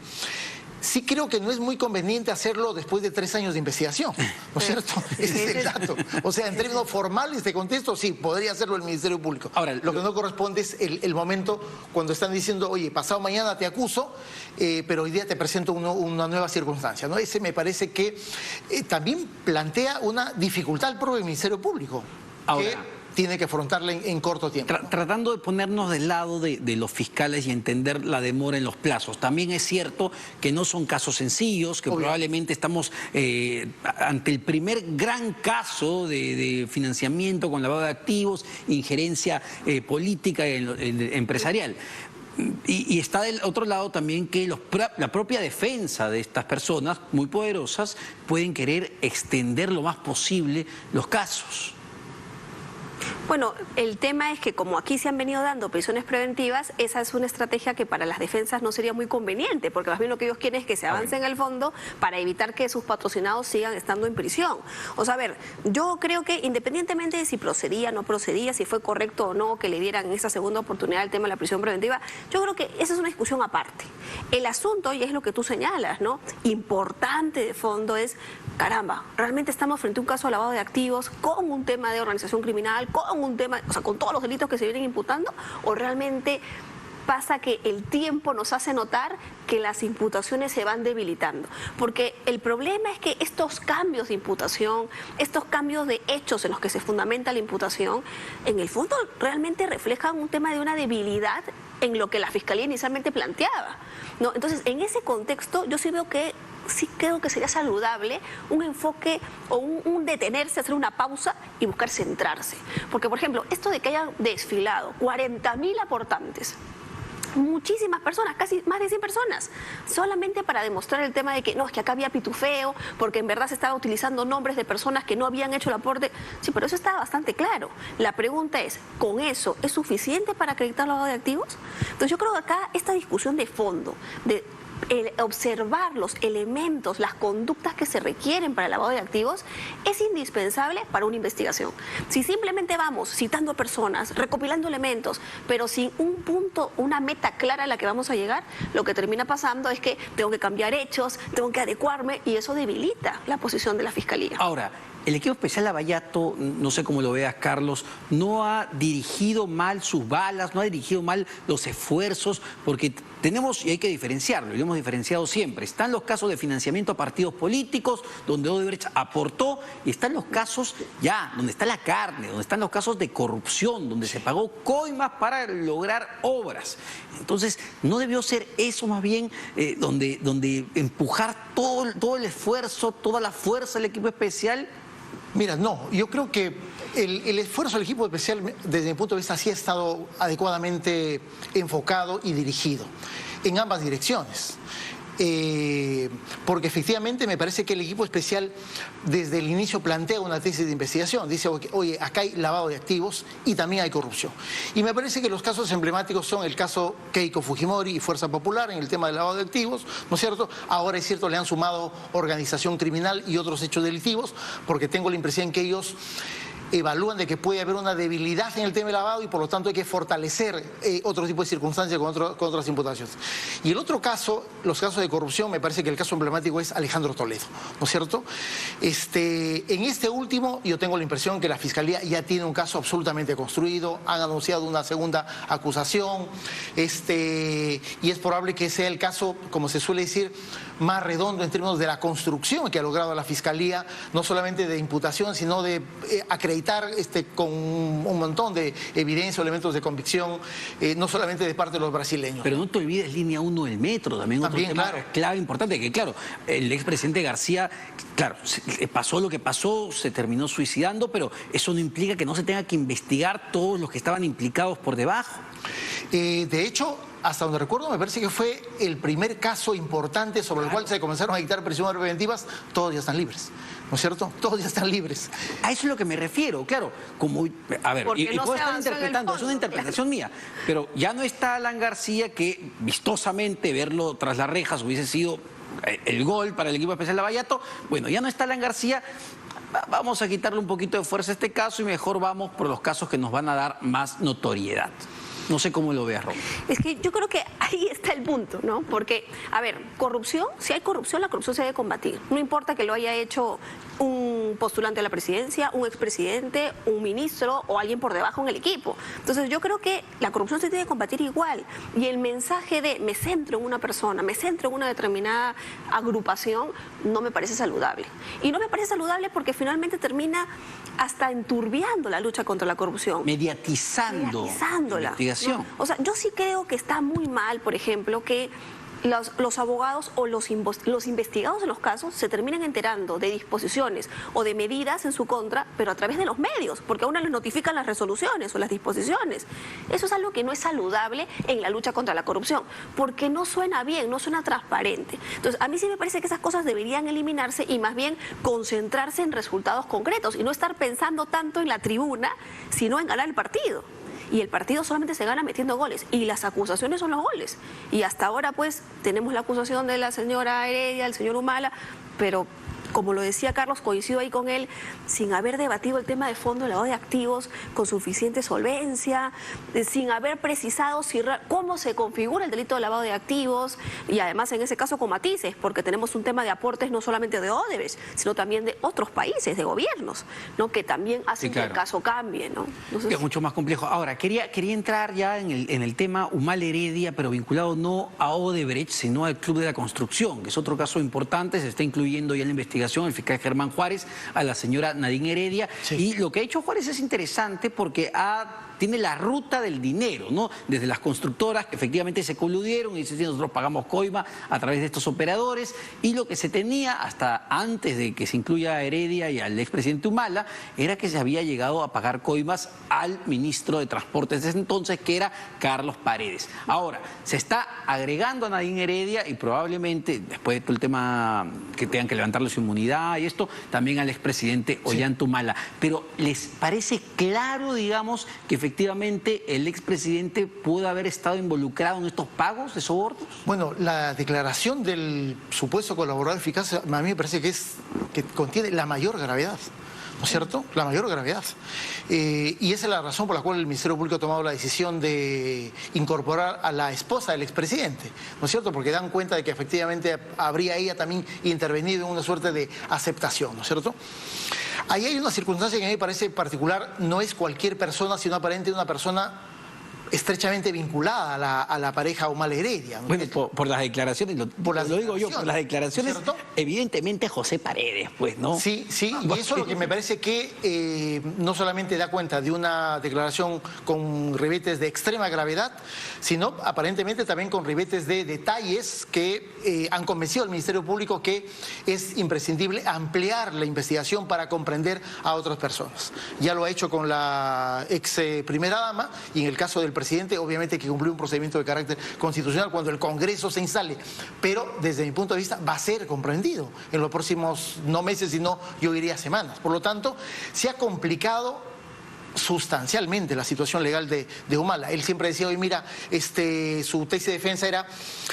Sí creo que no es muy conveniente hacerlo después de 3 años de investigación, ¿no es cierto? Ese es el dato. O sea, en términos formales de contexto, sí, podría hacerlo el Ministerio Público. Ahora, lo que no corresponde es el momento cuando están diciendo, oye, pasado mañana te acuso, pero hoy día te presento una nueva circunstancia, ¿no? Ese me parece que también plantea una dificultad al propio Ministerio Público. Ahora, tiene que afrontarla en corto tiempo. Tratando de ponernos del lado de los fiscales y entender la demora en los plazos. También es cierto que no son casos sencillos, que probablemente estamos ante el primer gran caso de financiamiento con lavado de activos, injerencia política empresarial. Y está del otro lado también que la propia defensa de estas personas muy poderosas pueden querer extender lo más posible los casos. Bueno, el tema es que como aquí se han venido dando prisiones preventivas, esa es una estrategia que para las defensas no sería muy conveniente, porque más bien lo que ellos quieren es que se avance en el fondo para evitar que sus patrocinados sigan estando en prisión. O sea, a ver, yo creo que independientemente de si procedía o no procedía, si fue correcto o no que le dieran esa segunda oportunidad al tema de la prisión preventiva, yo creo que esa es una discusión aparte. El asunto, y es lo que tú señalas, ¿no?, importante de fondo es, caramba, realmente estamos frente a un caso de lavado de activos con un tema de organización criminal, con un tema, o sea, con todos los delitos que se vienen imputando, o realmente pasa que el tiempo nos hace notar que las imputaciones se van debilitando. Porque el problema es que estos cambios de imputación, estos cambios de hechos en los que se fundamenta la imputación, en el fondo realmente reflejan un tema de una debilidad en lo que la Fiscalía inicialmente planteaba, ¿no? Entonces, en ese contexto, yo sí creo que sería saludable un enfoque o un detenerse, hacer una pausa y buscar centrarse. Porque, por ejemplo, esto de que hayan desfilado 40.000 aportantes, muchísimas personas, casi más de 100 personas, solamente para demostrar el tema de que no, es que acá había pitufeo, porque en verdad se estaba utilizando nombres de personas que no habían hecho el aporte. Sí, pero eso estaba bastante claro. La pregunta es, ¿con eso es suficiente para acreditar el lavado de activos? Entonces yo creo que acá esta discusión de fondo, de observar los elementos, las conductas que se requieren para el lavado de activos, es indispensable para una investigación. Si simplemente vamos citando personas, recopilando elementos, pero sin un punto, una meta clara a la que vamos a llegar, lo que termina pasando es que tengo que cambiar hechos, tengo que adecuarme, y eso debilita la posición de la Fiscalía. Ahora, el equipo especial Lavallato, no sé cómo lo veas, Carlos, no ha dirigido mal sus balas, no ha dirigido mal los esfuerzos, porque tenemos, y hay que diferenciarlo, y lo hemos diferenciado siempre, están los casos de financiamiento a partidos políticos, donde Odebrecht aportó, y están los casos ya, donde está la carne, donde están los casos de corrupción, donde se pagó coimas para lograr obras. Entonces, ¿no debió ser eso más bien donde empujar todo el esfuerzo, toda la fuerza del equipo especial? Mira, no, yo creo que el esfuerzo del equipo especial, desde mi punto de vista, sí ha estado adecuadamente enfocado y dirigido en ambas direcciones. porque efectivamente me parece que el equipo especial desde el inicio plantea una tesis de investigación. Dice, oye, acá hay lavado de activos y también hay corrupción. Y me parece que los casos emblemáticos son el caso Keiko Fujimori y Fuerza Popular en el tema del lavado de activos, ¿no es cierto? Ahora es cierto, le han sumado organización criminal y otros hechos delictivos, porque tengo la impresión que ellos evalúan de que puede haber una debilidad en el tema del lavado y por lo tanto hay que fortalecer otro tipo de circunstancias con otras imputaciones. Y el otro caso, los casos de corrupción, me parece que el caso emblemático es Alejandro Toledo, ¿no es cierto? En este último yo tengo la impresión que la Fiscalía ya tiene un caso absolutamente construido, han anunciado una segunda acusación, y es probable que sea el caso, como se suele decir, más redondo en términos de la construcción que ha logrado la Fiscalía, no solamente de imputación, sino de acreditar con un montón de evidencia o elementos de convicción, no solamente de parte de los brasileños. Pero no te olvides línea 1 del metro, también otro tema claro, clave, importante, que claro, el expresidente García, claro, pasó lo que pasó, se terminó suicidando, pero eso no implica que no se tenga que investigar todos los que estaban implicados por debajo. De hecho, hasta donde recuerdo, me parece que fue el primer caso importante sobre el cual se comenzaron a dictar prisiones preventivas. Todos ya están libres, ¿no es cierto? Todos ya están libres. A eso es lo que me refiero, claro. Como, a ver, y puedo estar interpretando, es una interpretación mía, pero ya no está Alan García, que vistosamente verlo tras las rejas hubiese sido el gol para el equipo especial de Lavallato. Bueno, ya no está Alan García. Vamos a quitarle un poquito de fuerza a este caso y mejor vamos por los casos que nos van a dar más notoriedad. No sé cómo lo veas, Ron. Es que yo creo que ahí está el punto, ¿no? Porque, a ver, corrupción, si hay corrupción, la corrupción se debe combatir. No importa que lo haya hecho un postulante a la presidencia, un expresidente, un ministro o alguien por debajo en el equipo. Entonces yo creo que la corrupción se tiene que combatir igual. Y el mensaje de me centro en una persona, me centro en una determinada agrupación, no me parece saludable. Y no me parece saludable porque finalmente termina hasta enturbiando la lucha contra la corrupción. Mediatizándola. ¿No? O sea, yo sí creo que está muy mal, por ejemplo, que los abogados o los investigados de los casos se terminan enterando de disposiciones o de medidas en su contra, pero a través de los medios, porque a uno les notifican las resoluciones o las disposiciones. Eso es algo que no es saludable en la lucha contra la corrupción, porque no suena bien, no suena transparente. Entonces, a mí sí me parece que esas cosas deberían eliminarse y más bien concentrarse en resultados concretos y no estar pensando tanto en la tribuna, sino en ganar el partido. Y el partido solamente se gana metiendo goles. Y las acusaciones son los goles. Y hasta ahora, pues, tenemos la acusación de la señora Heredia, el señor Humala, pero como lo decía Carlos, coincido ahí con él, sin haber debatido el tema de fondo del lavado de activos con suficiente solvencia, sin haber precisado cómo se configura el delito de lavado de activos y además en ese caso con matices, porque tenemos un tema de aportes no solamente de Odebrecht, sino también de otros países, de gobiernos, ¿no? Que también hacen que el caso cambie, ¿no? Entonces, es mucho más complejo. Ahora, quería entrar ya en el tema Humala Heredia, pero vinculado no a Odebrecht, sino al Club de la Construcción, que es otro caso importante, se está incluyendo ya en la investigación el fiscal Germán Juárez, a la señora Nadine Heredia. Sí. Y lo que ha hecho Juárez es interesante porque tiene la ruta del dinero, ¿no? Desde las constructoras que efectivamente se coludieron y dicen, nosotros pagamos coima a través de estos operadores, y lo que se tenía hasta antes de que se incluya a Heredia y al expresidente Humala era que se había llegado a pagar coimas al ministro de Transportes de ese entonces, que era Carlos Paredes. Ahora, se está agregando a Nadine Heredia y probablemente, después de todo el tema que tengan que levantarle su inmunidad y esto, también al expresidente Ollanta Humala. Pero ¿les parece claro, digamos, que efectivamente el expresidente pudo haber estado involucrado en estos pagos de sobornos? Bueno, la declaración del supuesto colaborador eficaz a mí me parece que contiene la mayor gravedad, ¿no es cierto? La mayor gravedad. Y esa es la razón por la cual el Ministerio Público ha tomado la decisión de incorporar a la esposa del expresidente, ¿no es cierto? Porque dan cuenta de que efectivamente habría ella también intervenido en una suerte de aceptación, ¿no es cierto? Ahí hay una circunstancia que a mí me parece particular, no es cualquier persona, sino aparentemente una persona estrechamente vinculada a la pareja Humala Heredia, ¿no? Bueno, por las declaraciones, lo digo yo, por las declaraciones, ¿cierto? Evidentemente José Paredes, pues, ¿no? Sí, sí, y eso es lo que me parece que no solamente da cuenta de una declaración con ribetes de extrema gravedad, sino aparentemente también con ribetes de detalles que han convencido al Ministerio Público que es imprescindible ampliar la investigación para comprender a otras personas. Ya lo ha hecho con la ex primera dama y en el caso del presidente, obviamente hay que cumplir un procedimiento de carácter constitucional cuando el Congreso se instale, pero desde mi punto de vista va a ser comprendido en los próximos, no meses, sino yo diría semanas. Por lo tanto, se ha complicado sustancialmente la situación legal de Humala. Él siempre decía, oye, mira, su tesis de defensa era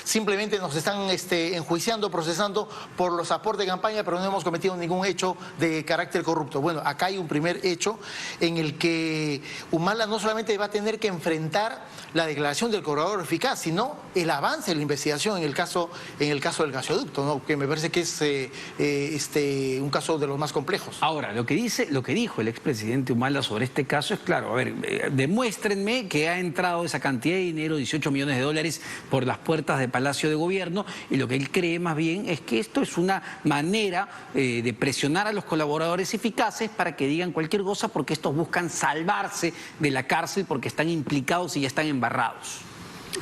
simplemente nos están enjuiciando, procesando por los aportes de campaña, pero no hemos cometido ningún hecho de carácter corrupto. Bueno, acá hay un primer hecho en el que Humala no solamente va a tener que enfrentar la declaración del cobrador eficaz, sino el avance de la investigación en el caso del gasoducto, ¿no? Que me parece que es un caso de los más complejos. Ahora, lo que dijo el expresidente Humala sobre este caso es claro, a ver, demuéstrenme que ha entrado esa cantidad de dinero, 18 millones de dólares, por las puertas del Palacio de Gobierno, y lo que él cree más bien es que esto es una manera de presionar a los colaboradores eficaces para que digan cualquier cosa, porque estos buscan salvarse de la cárcel porque están implicados y ya están embarrados.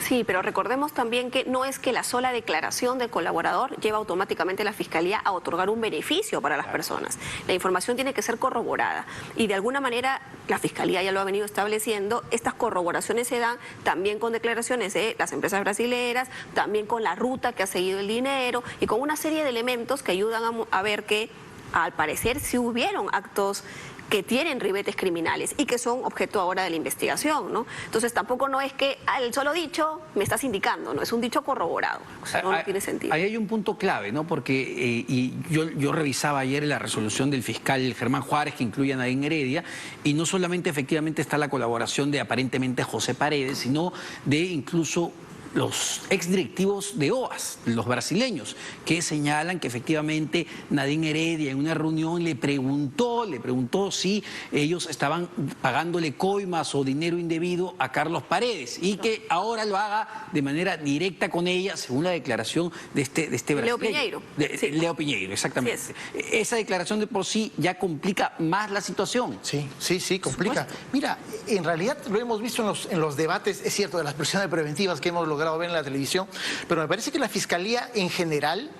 Sí, pero recordemos también que no es que la sola declaración del colaborador lleva automáticamente a la Fiscalía a otorgar un beneficio para las personas. La información tiene que ser corroborada y de alguna manera la Fiscalía ya lo ha venido estableciendo. Estas corroboraciones se dan también con declaraciones de las empresas brasileras, también con la ruta que ha seguido el dinero y con una serie de elementos que ayudan a ver que al parecer sí hubieron actos que tienen ribetes criminales y que son objeto ahora de la investigación, ¿no? Entonces tampoco no es que el solo dicho me estás indicando, no, es un dicho corroborado, o sea, no tiene sentido. Ahí hay un punto clave, ¿no? Porque yo revisaba ayer la resolución del fiscal Germán Juárez que incluye a Nadine Heredia y no solamente efectivamente está la colaboración de aparentemente José Paredes, sino de incluso los exdirectivos de OAS, los brasileños, que señalan que efectivamente Nadine Heredia en una reunión le preguntó si ellos estaban pagándole coimas o dinero indebido a Carlos Paredes y que ahora lo haga de manera directa con ella, según la declaración de este brasileño. Leo Piñeiro. Sí. Leo Piñeiro, exactamente. Esa declaración de por sí ya complica más la situación. Sí, complica. Mira, en realidad lo hemos visto en los debates, es cierto, de las prisiones preventivas que hemos logrado ver en la televisión, pero me parece que la Fiscalía en general,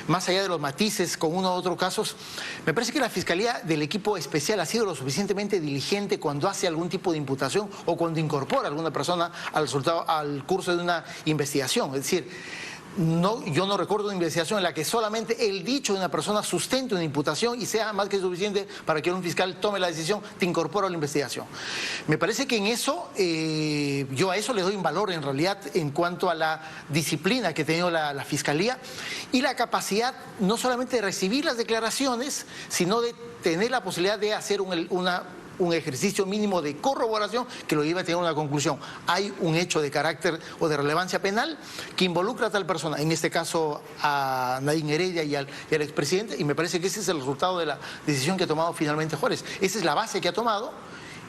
más allá de los matices con uno u otro casos, me parece que la Fiscalía del equipo especial ha sido lo suficientemente diligente cuando hace algún tipo de imputación o cuando incorpora a alguna persona al curso de una investigación. Es decir, yo no recuerdo una investigación en la que solamente el dicho de una persona sustente una imputación y sea más que suficiente para que un fiscal tome la decisión, te incorpora a la investigación. Me parece que en eso, yo a eso le doy un valor en realidad en cuanto a la disciplina que ha tenido la Fiscalía y la capacidad no solamente de recibir las declaraciones, sino de tener la posibilidad de hacer un ejercicio mínimo de corroboración que lo lleve a tener una conclusión. Hay un hecho de carácter o de relevancia penal que involucra a tal persona, en este caso a Nadine Heredia y al expresidente, y me parece que ese es el resultado de la decisión que ha tomado finalmente Juárez. Esa es la base que ha tomado.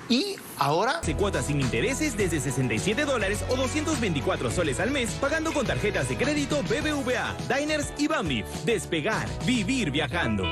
Y ahora... Cuotas sin intereses desde $67 o 224 soles al mes, pagando con tarjetas de crédito BBVA, Diners y Bambi. Despegar, vivir viajando.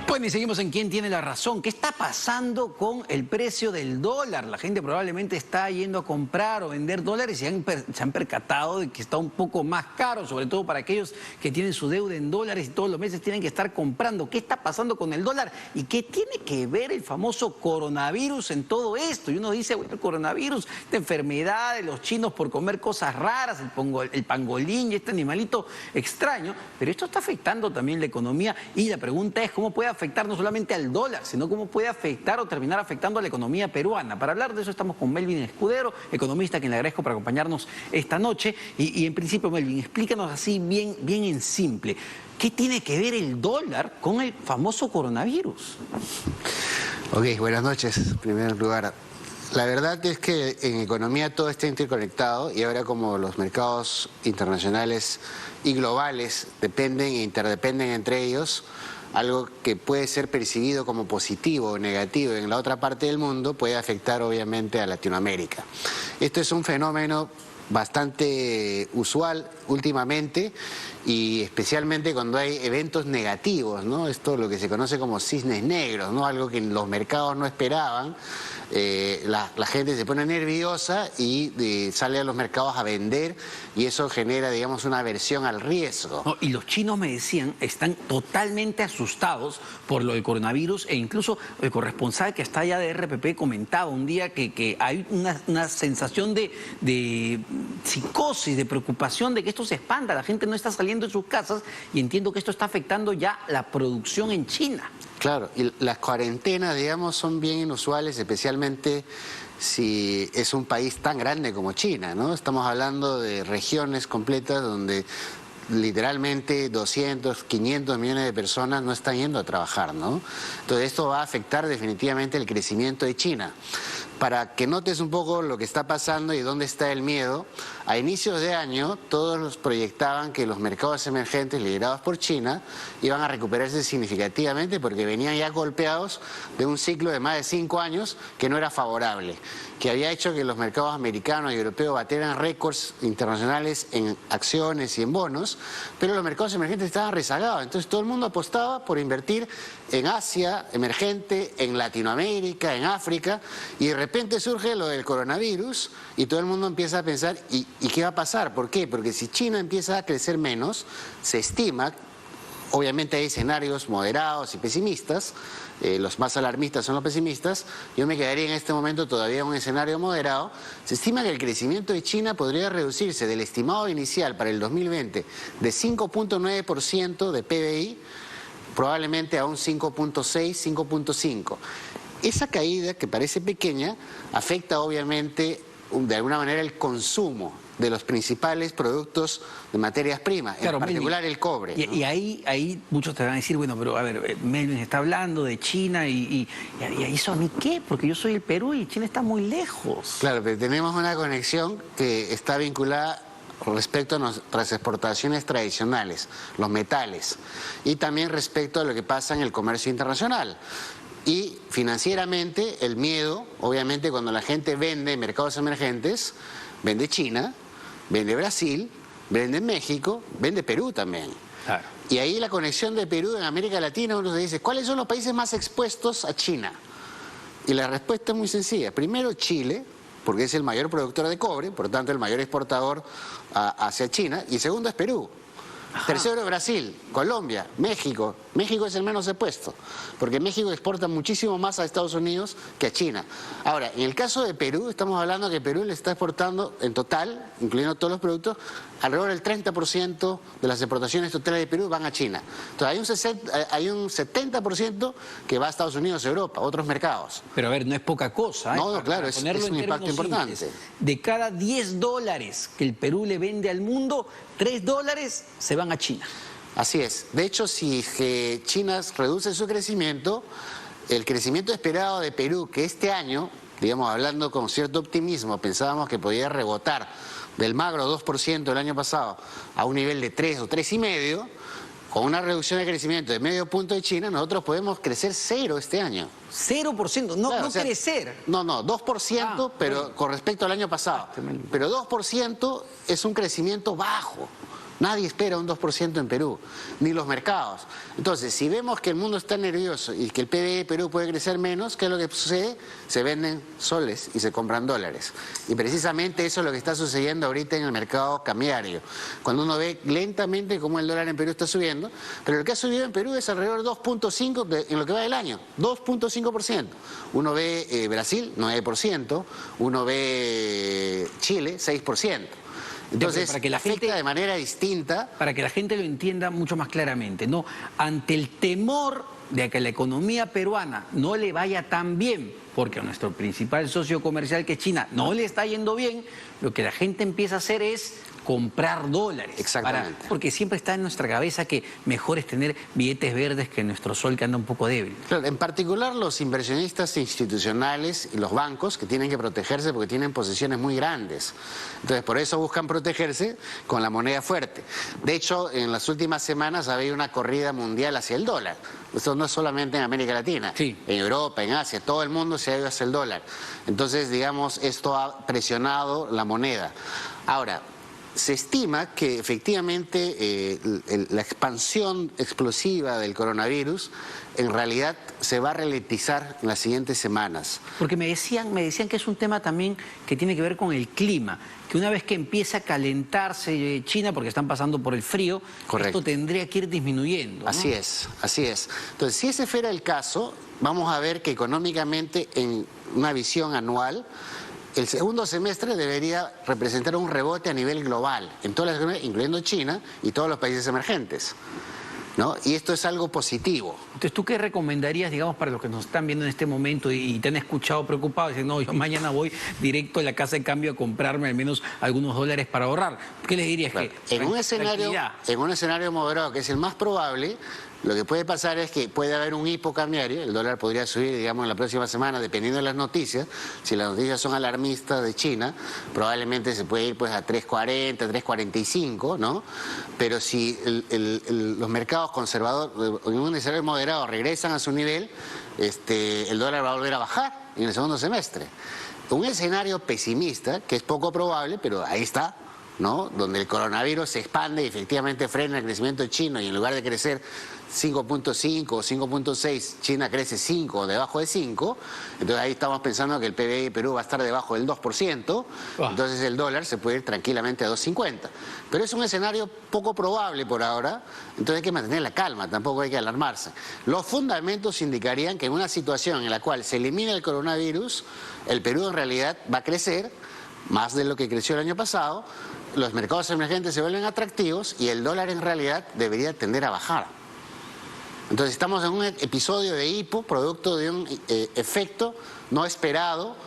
Bueno, y seguimos en ¿Quién tiene la razón? ¿Qué está pasando con el precio del dólar? La gente probablemente está yendo a comprar o vender dólares y se han percatado de que está un poco más caro, sobre todo para aquellos que tienen su deuda en dólares y todos los meses tienen que estar comprando. ¿Qué está pasando con el dólar? ¿Y qué tiene que ver el famoso coronavirus en todo esto? Y uno dice, bueno, el coronavirus, esta enfermedad de los chinos por comer cosas raras, el pangolín y este animalito extraño, pero esto está afectando también la economía y la pregunta es cómo puede afectar no solamente al dólar, sino cómo puede afectar o terminar afectando a la economía peruana. Para hablar de eso estamos con Melvin Escudero, economista, a quien le agradezco por acompañarnos esta noche. Y en principio, Melvin, explícanos así bien en simple, ¿qué tiene que ver el dólar con el famoso coronavirus? Ok, buenas noches, en primer lugar. La verdad es que en economía todo está interconectado y ahora como los mercados internacionales y globales dependen e interdependen entre ellos, algo que puede ser percibido como positivo o negativo en la otra parte del mundo puede afectar obviamente a Latinoamérica. Esto es un fenómeno bastante usual últimamente y especialmente cuando hay eventos negativos, ¿no? Esto lo que se conoce como cisnes negros, ¿no? Algo que los mercados no esperaban. La gente se pone nerviosa y sale a los mercados a vender y eso genera, digamos, una aversión al riesgo. No, y los chinos, me decían, están totalmente asustados por lo del coronavirus, e incluso el corresponsal que está allá de RPP comentaba un día que hay una sensación de psicosis, de preocupación de que esto se expanda, la gente no está saliendo de sus casas, y entiendo que esto está afectando ya la producción en China. Claro, y las cuarentenas, digamos, son bien inusuales, especialmente si es un país tan grande como China, ¿no? Estamos hablando de regiones completas donde literalmente 200, 500 millones de personas no están yendo a trabajar, ¿no? Entonces esto va a afectar definitivamente el crecimiento de China. Para que notes un poco lo que está pasando y dónde está el miedo, a inicios de año todos proyectaban que los mercados emergentes liderados por China iban a recuperarse significativamente porque venían ya golpeados de un ciclo de más de 5 años que no era favorable, que había hecho que los mercados americanos y europeos batieran récords internacionales en acciones y en bonos, pero los mercados emergentes estaban rezagados. Entonces todo el mundo apostaba por invertir en Asia emergente, en Latinoamérica, en África, y de repente surge lo del coronavirus y todo el mundo empieza a pensar, ¿y qué va a pasar? ¿Por qué? Porque si China empieza a crecer menos, se estima, obviamente hay escenarios moderados y pesimistas, los más alarmistas son los pesimistas, yo me quedaría en este momento todavía en un escenario moderado. Se estima que el crecimiento de China podría reducirse del estimado inicial para el 2020 de 5.9% de PBI, probablemente a un 5.6, 5.5. Esa caída, que parece pequeña, afecta obviamente de alguna manera el consumo de los principales productos de materias primas, claro, en particular Melvin, el cobre, ¿no? Y ahí muchos te van a decir, bueno, pero a ver, Melvin está hablando de China y eso a mí qué, porque yo soy el Perú y China está muy lejos. Claro, pero tenemos una conexión que está vinculada respecto a nuestras exportaciones tradicionales, los metales, y también respecto a lo que pasa en el comercio internacional. Y financieramente el miedo, obviamente cuando la gente vende en mercados emergentes, vende China, vende Brasil, vende México, vende Perú también. Claro. Y ahí la conexión de Perú en América Latina, uno se dice, ¿cuáles son los países más expuestos a China? Y la respuesta es muy sencilla. Primero Chile, porque es el mayor productor de cobre, por tanto el mayor exportador hacia China, y segundo es Perú. Ajá. Tercero Brasil, Colombia, México. México es el menos expuesto, porque México exporta muchísimo más a Estados Unidos que a China. Ahora, en el caso de Perú, estamos hablando que Perú le está exportando en total, incluyendo todos los productos, alrededor del 30% de las exportaciones totales de Perú van a China. Entonces hay un 70% que va a Estados Unidos, Europa, otros mercados. Pero a ver, no es poca cosa, ¿eh? No, claro, es un impacto importante. Simples, de cada $10 que el Perú le vende al mundo, $3 se van a China. Así es. De hecho, si China reduce su crecimiento, el crecimiento esperado de Perú, que este año, digamos, hablando con cierto optimismo, pensábamos que podía rebotar del magro 2% el año pasado a un nivel de 3 o 3,5%, con una reducción de crecimiento de medio punto de China, nosotros podemos crecer 0 este año. 0%, no, claro, no, o sea, crecer. No, 2%, pero bueno, con respecto al año pasado. Pero 2% es un crecimiento bajo. Nadie espera un 2% en Perú, ni los mercados. Entonces, si vemos que el mundo está nervioso y que el PBI de Perú puede crecer menos, ¿qué es lo que sucede? Se venden soles y se compran dólares. Y precisamente eso es lo que está sucediendo ahorita en el mercado cambiario. Cuando uno ve lentamente cómo el dólar en Perú está subiendo, pero lo que ha subido en Perú es alrededor de 2.5% en lo que va del año, 2.5%. Uno ve Brasil, 9%, uno ve Chile, 6%. Entonces, para que la gente, de manera distinta. Para que la gente lo entienda mucho más claramente, ¿no? Ante el temor de que la economía peruana no le vaya tan bien, porque a nuestro principal socio comercial, que es China, no le está yendo bien, lo que la gente empieza a hacer es comprar dólares. Exactamente. Porque siempre está en nuestra cabeza que mejor es tener billetes verdes que nuestro sol, que anda un poco débil. Claro, en particular los inversionistas institucionales y los bancos, que tienen que protegerse porque tienen posiciones muy grandes. Entonces, por eso buscan protegerse con la moneda fuerte. De hecho, en las últimas semanas ha habido una corrida mundial hacia el dólar. Esto no es solamente en América Latina, sí. En Europa, en Asia, todo el mundo se ha ido hacia el dólar. Entonces, digamos, esto ha presionado la moneda. Ahora, se estima que efectivamente la expansión explosiva del coronavirus en realidad se va a ralentizar en las siguientes semanas. Porque me decían que es un tema también que tiene que ver con el clima, que una vez que empieza a calentarse China, porque están pasando por el frío, correcto, esto tendría que ir disminuyendo, ¿no? Así es, así es. Entonces, si ese fuera el caso, vamos a ver que económicamente en una visión anual, el segundo semestre debería representar un rebote a nivel global, en todas las economías, incluyendo China y todos los países emergentes, ¿no? Y esto es algo positivo. Entonces, ¿tú qué recomendarías, digamos, para los que nos están viendo en este momento y te han escuchado preocupado? Dicen, no, yo mañana voy directo a la casa de cambio a comprarme al menos algunos dólares para ahorrar. ¿Qué les dirías? Claro. Que en un escenario moderado, que es el más probable, lo que puede pasar es que puede haber un hipo cambiario, el dólar podría subir, digamos, en la próxima semana, dependiendo de las noticias. Si las noticias son alarmistas de China, probablemente se puede ir pues a 3.40, 3.45, ¿no? Pero si los mercados conservadores, en un escenario moderado, regresan a su nivel, el dólar va a volver a bajar en el segundo semestre. Un escenario pesimista, que es poco probable, pero ahí está, ¿no? Donde el coronavirus se expande y efectivamente frena el crecimiento chino y en lugar de crecer 5.5 o 5.6, China crece 5 o debajo de 5, entonces ahí estamos pensando que el PBI de Perú va a estar debajo del 2%, entonces el dólar se puede ir tranquilamente a 2.50. Pero es un escenario poco probable por ahora, entonces hay que mantener la calma, tampoco hay que alarmarse. Los fundamentos indicarían que en una situación en la cual se elimina el coronavirus, el Perú en realidad va a crecer más de lo que creció el año pasado, los mercados emergentes se vuelven atractivos y el dólar en realidad debería tender a bajar. Entonces estamos en un episodio de hipo, producto de un efecto no esperado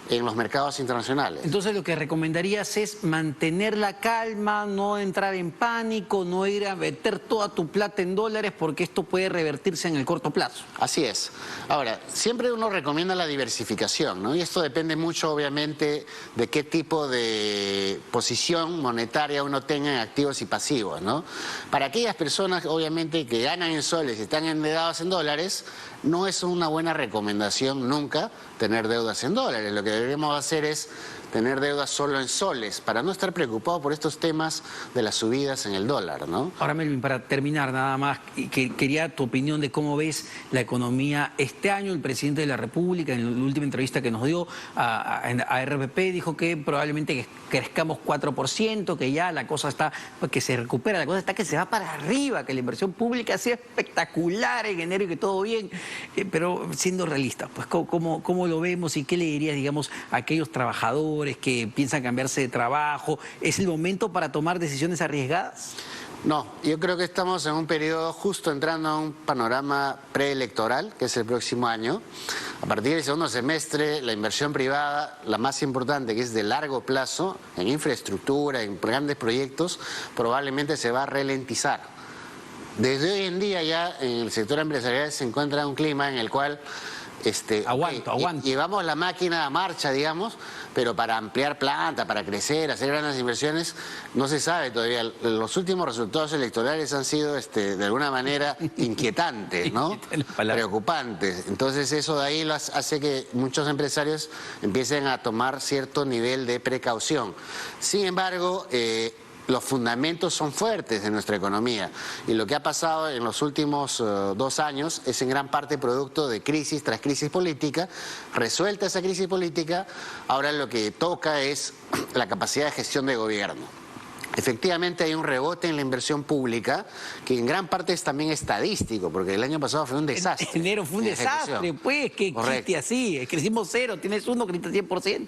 en los mercados internacionales. Entonces lo que recomendarías es mantener la calma, no entrar en pánico, no ir a meter toda tu plata en dólares porque esto puede revertirse en el corto plazo. Así es. Ahora, siempre uno recomienda la diversificación, ¿no? Y esto depende mucho, obviamente, de qué tipo de posición monetaria uno tenga en activos y pasivos, ¿no? Para aquellas personas, obviamente, que ganan en soles y están endeudadas en dólares, no es una buena recomendación nunca tener deudas en dólares. Lo que deberíamos hacer es tener deudas solo en soles, para no estar preocupados por estos temas de las subidas en el dólar, ¿no? Ahora, Melvin, para terminar nada más, quería tu opinión de cómo ves la economía este año. El presidente de la República, en la última entrevista que nos dio a RPP, dijo que probablemente crezcamos 4%, que ya la cosa está, que se recupera, la cosa está que se va para arriba, que la inversión pública sea espectacular en enero y que todo bien, pero siendo realistas, pues ¿cómo lo vemos y qué le dirías, digamos, a aquellos trabajadores que piensan cambiarse de trabajo? ¿Es el momento para tomar decisiones arriesgadas? No, yo creo que estamos en un periodo justo entrando a un panorama preelectoral, que es el próximo año. A partir del segundo semestre, la inversión privada, la más importante, que es de largo plazo, en infraestructura, en grandes proyectos, probablemente se va a ralentizar. Desde hoy en día ya en el sector empresarial se encuentra un clima en el cual aguanto. Llevamos la máquina a marcha, digamos, pero para ampliar planta, para crecer, hacer grandes inversiones, no se sabe todavía. Los últimos resultados electorales han sido, de alguna manera, inquietantes, ¿no? Preocupantes. Entonces eso de ahí hace que muchos empresarios empiecen a tomar cierto nivel de precaución. Sin embargo, los fundamentos son fuertes de nuestra economía y lo que ha pasado en los últimos 2 años es en gran parte producto de crisis tras crisis política. Resuelta esa crisis política, ahora lo que toca es la capacidad de gestión de gobierno. Efectivamente hay un rebote en la inversión pública que en gran parte es también estadístico, porque el año pasado fue un desastre. Enero fue un desastre, pues, que existe así, crecimos 0, tienes 1, creciste 100%.